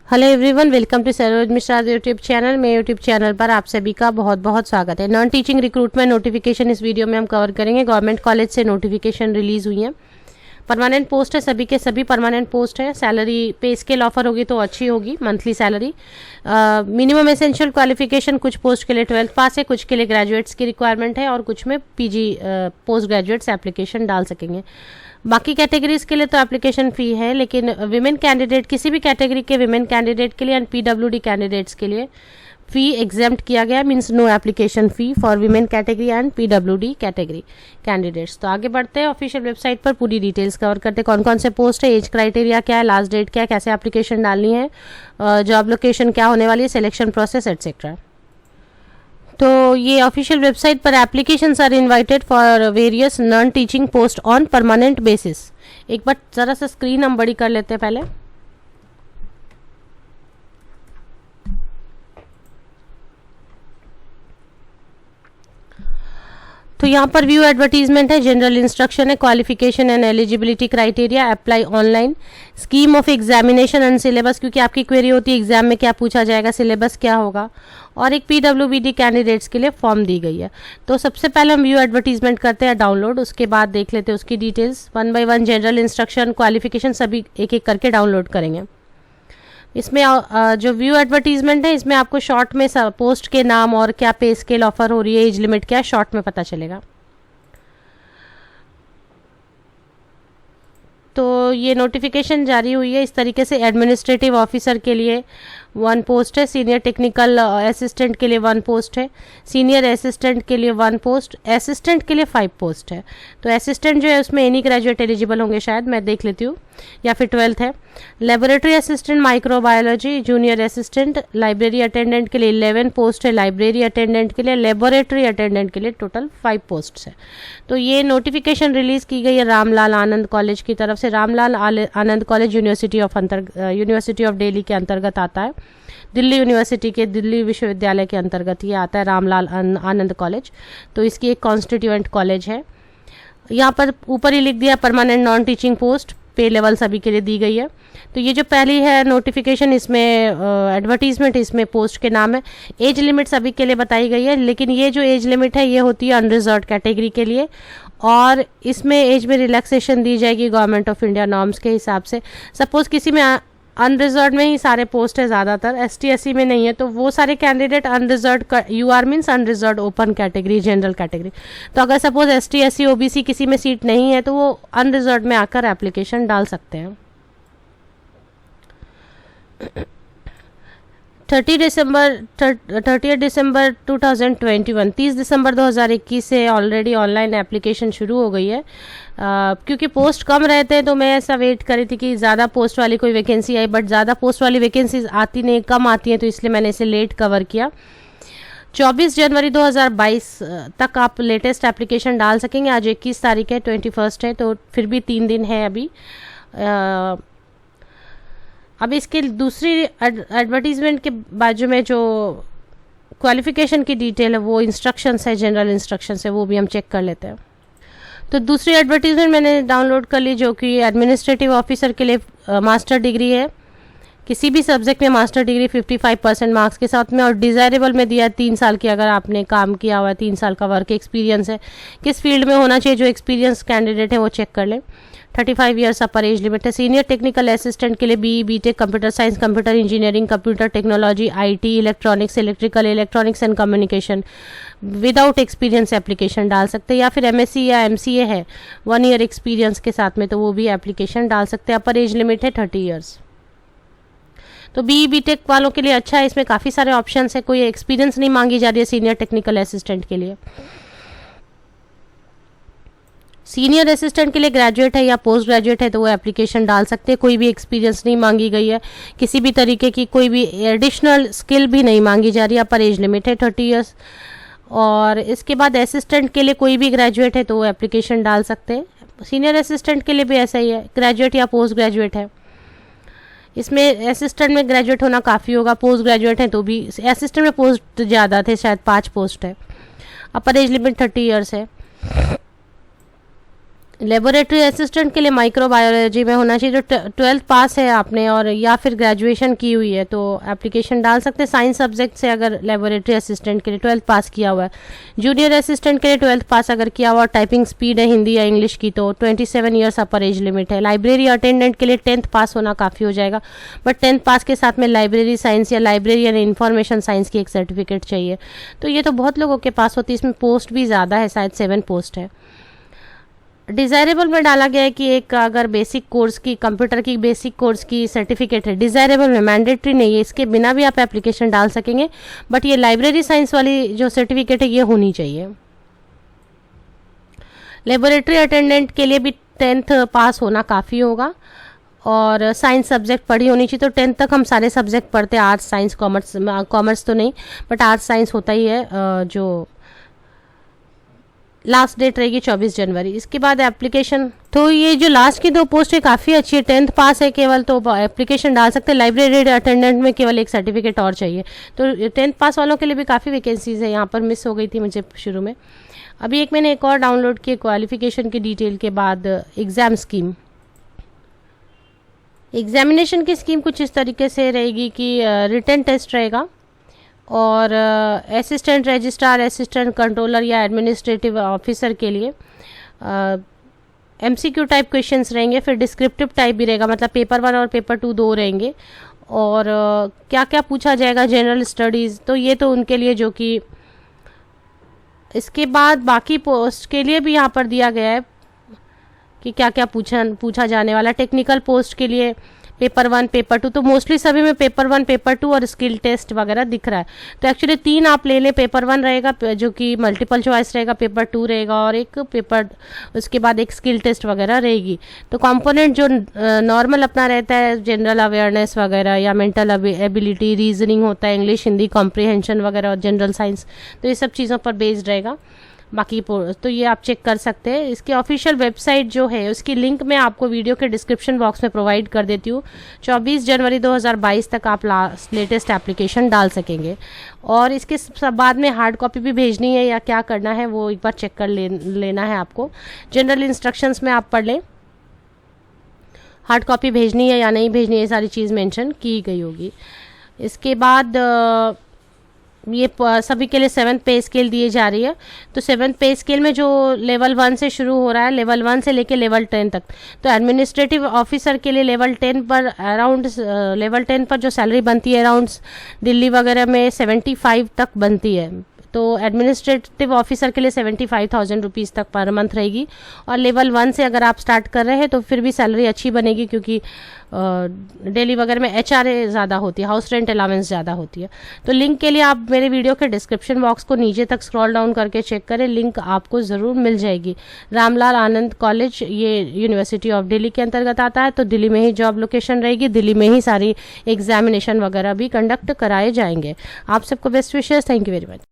Hello everyone, welcome to Saroj Mishra YouTube channel. मेरे YouTube channel पर आप सभी का बहुत बहुत स्वागत है। नॉन टीचिंग रिक्रूटमेंट नोटिफिकेशन इस वीडियो में हम कवर करेंगे। गवर्नमेंट कॉलेज से नोटिफिकेशन रिलीज हुई है। परमानेंट पोस्ट है, सभी के सभी परमानेंट पोस्ट है। सैलरी पे स्केल ऑफर होगी तो अच्छी होगी, monthly salary. Minimum essential qualification कुछ पोस्ट के लिए 12th पास है, कुछ के लिए ग्रेजुएट्स की रिक्वायरमेंट है और कुछ में पीजी पोस्ट ग्रेजुएट्स एप्लीकेशन डाल सकेंगे। बाकी कैटेगरीज के लिए तो एप्लीकेशन फ़ी है, लेकिन विमेन कैंडिडेट, किसी भी कैटेगरी के विमेन कैंडिडेट के लिए एंड पीडब्ल्यूडी कैंडिडेट्स के लिए फ़ी एग्जेम्प्ट किया गया, means no application fee for women category and PWD category candidates. तो आगे बढ़ते हैं, ऑफिशियल वेबसाइट पर पूरी डिटेल्स कवर करते हैं। कौन कौन से पोस्ट है, एज क्राइटेरिया क्या है, लास्ट डेट क्या है, कैसे एप्लीकेशन डालनी है, जॉब लोकेशन क्या होने वाली है, सिलेक्शन प्रोसेस एटसेट्रा। तो ये ऑफिशियल वेबसाइट पर applications are invited for various non teaching post on permanent basis. एक बार ज़रा सा स्क्रीन हम बड़ी कर लेते हैं पहले। तो यहाँ पर व्यू एडवर्टीजमेंट है, जनरल इंस्ट्रक्शन है, qualification and eligibility criteria, apply online, scheme of examination and syllabus, क्योंकि आपकी क्वेरी होती है एग्जाम में क्या पूछा जाएगा, सिलेबस क्या होगा, और एक पीडब्ल्यूबीडी कैंडिडेट्स के लिए फॉर्म दी गई है। तो सबसे पहले हम व्यू एडवर्टीजमेंट करते हैं डाउनलोड, उसके बाद देख लेते हैं उसकी details. 1 by 1 general instruction, qualification सभी एक एक करके डाउनलोड करेंगे। इसमें जो व्यू एडवर्टीजमेंट है, इसमें आपको शॉर्ट में पोस्ट के नाम और क्या पे स्केल ऑफर हो रही है, एज लिमिट क्या है, शॉर्ट में पता चलेगा। तो ये नोटिफिकेशन जारी हुई है इस तरीके से। एडमिनिस्ट्रेटिव ऑफिसर के लिए 1 पोस्ट है, सीनियर टेक्निकल असिस्टेंट के लिए 1 पोस्ट है, सीनियर असिस्टेंट के लिए 1 पोस्ट, असिस्टेंट के लिए 5 पोस्ट है। तो असिस्टेंट जो है उसमें एनी ग्रेजुएट एलिजिबल होंगे, शायद मैं देख लेती हूँ, या फिर 12th है। Laboratory assistant microbiology, junior assistant, library attendant के लिए 11 पोस्ट है, लाइब्रेरी अटेंडेंट के लिए, लेबोरेटरी अटेंडेंट के लिए टोटल 5 पोस्ट है। तो ये नोटिफिकेशन रिलीज की गई है रामलाल आनंद कॉलेज की तरफ से। रामलाल आनंद कॉलेज यूनिवर्सिटी ऑफ दिल्ली के अंतर्गत आता है। दिल्ली यूनिवर्सिटी के, दिल्ली विश्वविद्यालय के अंतर्गत ये आता है रामलाल आनंद कॉलेज। तो इसकी एक कॉन्स्टिट्यूएंट कॉलेज है। यहाँ पर ऊपर ही लिख दिया परमानेंट नॉन टीचिंग पोस्ट, पे लेवल सभी के लिए दी गई है। तो ये जो पहली है नोटिफिकेशन, इसमें एडवर्टीजमेंट, इसमें पोस्ट के नाम है। एज लिमिट सभी के लिए बताई गई है, लेकिन ये जो एज लिमिट है ये होती है अनरिजर्व्ड कैटेगरी के लिए, और इसमें एज में रिलैक्सेशन दी जाएगी गवर्नमेंट ऑफ इंडिया नॉर्म्स के हिसाब से। सपोज किसी में अनरिजर्व में ही सारे पोस्ट है, ज़्यादातर ST SC में नहीं है, तो वो सारे candidate unreserved, UR means unreserved open category, general category. तो अगर सपोज ST SC OBC किसी में सीट नहीं है तो वो अनरिजर्व में आकर एप्लीकेशन डाल सकते हैं। 30 दिसंबर 2021, 30 दिसंबर 2021 से ऑलरेडी ऑनलाइन एप्लीकेशन शुरू हो गई है। क्योंकि पोस्ट कम रहते हैं तो मैं ऐसा वेट करी थी कि ज़्यादा पोस्ट वाली कोई वैकेंसी आई, बट ज़्यादा पोस्ट वाली वैकेंसीज आती नहीं, कम आती हैं, तो इसलिए मैंने इसे लेट कवर किया। 24 जनवरी 2022 तक आप लेटेस्ट एप्लीकेशन डाल सकेंगे। आज 21 तारीख है, 21 है, तो फिर भी 3 दिन है अभी। अब इसके दूसरी एडवर्टीजमेंट के बाजू में जो क्वालिफिकेशन की डिटेल है, वो इंस्ट्रक्शंस है, जनरल इंस्ट्रक्शंस है, वो भी हम चेक कर लेते हैं। तो दूसरी एडवर्टीजमेंट मैंने डाउनलोड कर ली, जो कि एडमिनिस्ट्रेटिव ऑफिसर के लिए मास्टर डिग्री है, किसी भी सब्जेक्ट में मास्टर डिग्री 55% मार्क्स के साथ में, और डिज़ायरेबल में दिया 3 साल की, अगर आपने काम किया हुआ है, 3 साल का वर्क एक्सपीरियंस है। किस फील्ड में होना चाहिए, जो एक्सपीरियंस कैंडिडेट है वो चेक कर लें। 35 ईयर्स अपर एज लिमिट है। सीनियर टेक्निकल असिस्टेंट के लिए BE BTech computer science, computer engineering, computer technology, IT, electronics, electronics and communication, without experience application डाल सकते हैं, या फिर MSc या MCA है 1 ईयर एक्सपीरियंस के साथ में, तो वो भी एप्लीकेशन डाल सकते हैं। अपर एज लिमिट है 30 ईयर्स। तो BE BTech वालों के लिए अच्छा है, इसमें काफ़ी सारे ऑप्शन है, कोई एक्सपीरियंस नहीं मांगी जा रही है सीनियर टेक्निकल असिस्टेंट के लिए। सीनियर असिस्टेंट के लिए ग्रेजुएट है या पोस्ट ग्रेजुएट है तो वो एप्लीकेशन डाल सकते हैं, कोई भी एक्सपीरियंस नहीं मांगी गई है, किसी भी तरीके की कोई भी एडिशनल स्किल भी नहीं मांगी जा रही है। अपर एज लिमिट है 30 ईयर्स। और इसके बाद असिस्टेंट के लिए कोई भी ग्रेजुएट है तो वो एप्लीकेशन डाल सकते हैं। सीनियर असिस्टेंट के लिए भी ऐसा ही है, ग्रेजुएट या पोस्ट ग्रेजुएट है। इसमें असिस्टेंट में ग्रेजुएट होना काफ़ी होगा, पोस्ट ग्रेजुएट है तो भी, असिस्टेंट में पोस्ट ज़्यादा थे, शायद 5 पोस्ट है। अपर एज लिमिट 30 ईयर्स है। लेबोरेटरी असिस्टेंट के लिए माइक्रोबायोलॉजी में होना चाहिए, जो 12th पास है आपने और या फिर ग्रेजुएशन की हुई है तो एप्लीकेशन डाल सकते हैं। साइंस सब्जेक्ट से अगर लेबोरेटरी असिस्टेंट के लिए 12th पास किया हुआ है। जूनियर असिस्टेंट के लिए 12th पास अगर किया हुआ, टाइपिंग स्पीड है हिंदी या इंग्लिश की तो 27 ईयर्स अपर एज लिमिट है। लाइब्रेरी अटेंडेंट के लिए 10th पास होना काफ़ी हो जाएगा, बट 10th पास के साथ में लाइब्रेरी साइंस या लाइब्रेरियन इंफॉर्मेशन साइंस की एक सर्टिफिकेट चाहिए। तो ये तो बहुत लोगों के पास होती है, इसमें पोस्ट भी ज़्यादा है, शायद 7 पोस्ट है। डिज़ायरेबल में डाला गया है कि एक अगर बेसिक कोर्स की, कंप्यूटर की बेसिक कोर्स की सर्टिफिकेट है, डिज़ायरेबल में, मैंडेटरी नहीं है, इसके बिना भी आप एप्लीकेशन डाल सकेंगे, बट ये लाइब्रेरी साइंस वाली जो सर्टिफिकेट है ये होनी चाहिए। लेबोरेटरी अटेंडेंट के लिए भी 10th पास होना काफ़ी होगा और साइंस सब्जेक्ट पढ़ी होनी चाहिए। तो 10th तक हम सारे सब्जेक्ट पढ़ते हैं, आर्ट्स साइंस कॉमर्स, कॉमर्स तो नहीं बट आर्ट्स साइंस होता ही है। जो लास्ट डेट रहेगी 24 जनवरी। इसके बाद एप्लीकेशन, तो ये जो लास्ट की 2 पोस्ट है काफ़ी अच्छी है, 10th पास है केवल तो एप्लीकेशन डाल सकते हैं। लाइब्रेरी अटेंडेंट में केवल एक सर्टिफिकेट और चाहिए, तो 10th पास वालों के लिए भी काफ़ी वैकेंसीज है। यहाँ पर मिस हो गई थी मुझे शुरू में। अभी एक मैंने एक और डाउनलोड की क्वालिफिकेशन की डिटेल के बाद एग्ज़ाम स्कीम। एग्जामिनेशन की स्कीम कुछ इस तरीके से रहेगी कि रिटन टेस्ट रहेगा और असिस्टेंट रजिस्ट्रार, असिस्टेंट कंट्रोलर या एडमिनिस्ट्रेटिव ऑफिसर के लिए MCQ टाइप क्वेश्चंस रहेंगे। फिर डिस्क्रिप्टिव टाइप भी रहेगा, मतलब पेपर 1 और पेपर 2 दो रहेंगे। और क्या क्या पूछा जाएगा, जनरल स्टडीज़, तो ये तो उनके लिए जो कि, इसके बाद बाकी पोस्ट के लिए भी यहाँ पर दिया गया है कि क्या क्या पूछा जाने वाला। टेक्निकल पोस्ट के लिए पेपर 1 पेपर 2, तो मोस्टली सभी में पेपर 1 पेपर 2 और स्किल टेस्ट वगैरह दिख रहा है। तो एक्चुअली 3 आप ले लें, पेपर 1 रहेगा जो कि मल्टीपल चॉइस रहेगा, पेपर 2 रहेगा और एक पेपर, उसके बाद एक स्किल टेस्ट वगैरह रहेगी। तो कंपोनेंट जो नॉर्मल अपना रहता है, जनरल अवेयरनेस वगैरह या मेंटल एबिलिटी, रीजनिंग होता है, इंग्लिश हिंदी कॉम्प्रिहेंशन वगैरह और जनरल साइंस, तो ये सब चीज़ों पर बेस्ड रहेगा। बाकी तो ये आप चेक कर सकते हैं। इसकी ऑफिशियल वेबसाइट जो है उसकी लिंक मैं आपको वीडियो के डिस्क्रिप्शन बॉक्स में प्रोवाइड कर देती हूँ। 24 जनवरी 2022 तक आप लेटेस्ट एप्लीकेशन डाल सकेंगे और इसके बाद में हार्ड कॉपी भी भेजनी है या क्या करना है वो एक बार चेक कर लेना है आपको। जनरल इंस्ट्रक्शंस में आप पढ़ लें, हार्ड कॉपी भेजनी है या नहीं भेजनी है, ये सारी चीज़ मेंशन की गई होगी। इसके बाद ये सभी के लिए 7th पे स्केल दिए जा रही है। तो 7th पे स्केल में जो लेवल 1 से शुरू हो रहा है, लेवल 1 से लेके लेवल 10 तक, तो एडमिनिस्ट्रेटिव ऑफिसर के लिए लेवल 10 पर अराउंड, लेवल 10 पर जो सैलरी बनती है अराउंड दिल्ली वगैरह में 75 तक बनती है। तो एडमिनिस्ट्रेटिव ऑफिसर के लिए 75,000 रुपीज़ तक पर मंथ रहेगी। और लेवल 1 से अगर आप स्टार्ट कर रहे हैं तो फिर भी सैलरी अच्छी बनेगी, क्योंकि दिल्ली वगैरह में HRA ज़्यादा होती है, हाउस रेंट अलाउंस ज़्यादा होती है। तो लिंक के लिए आप मेरे वीडियो के डिस्क्रिप्शन बॉक्स को नीचे तक स्क्रॉल डाउन करके चेक करें, लिंक आपको ज़रूर मिल जाएगी। रामलाल आनंद कॉलेज, ये यूनिवर्सिटी ऑफ दिल्ली के अंतर्गत आता है। तो दिल्ली में ही जॉब लोकेशन रहेगी, दिल्ली में ही सारी एग्जामिनेशन वगैरह भी कंडक्ट कराए जाएंगे। आप सबको best wishes, thank you very much.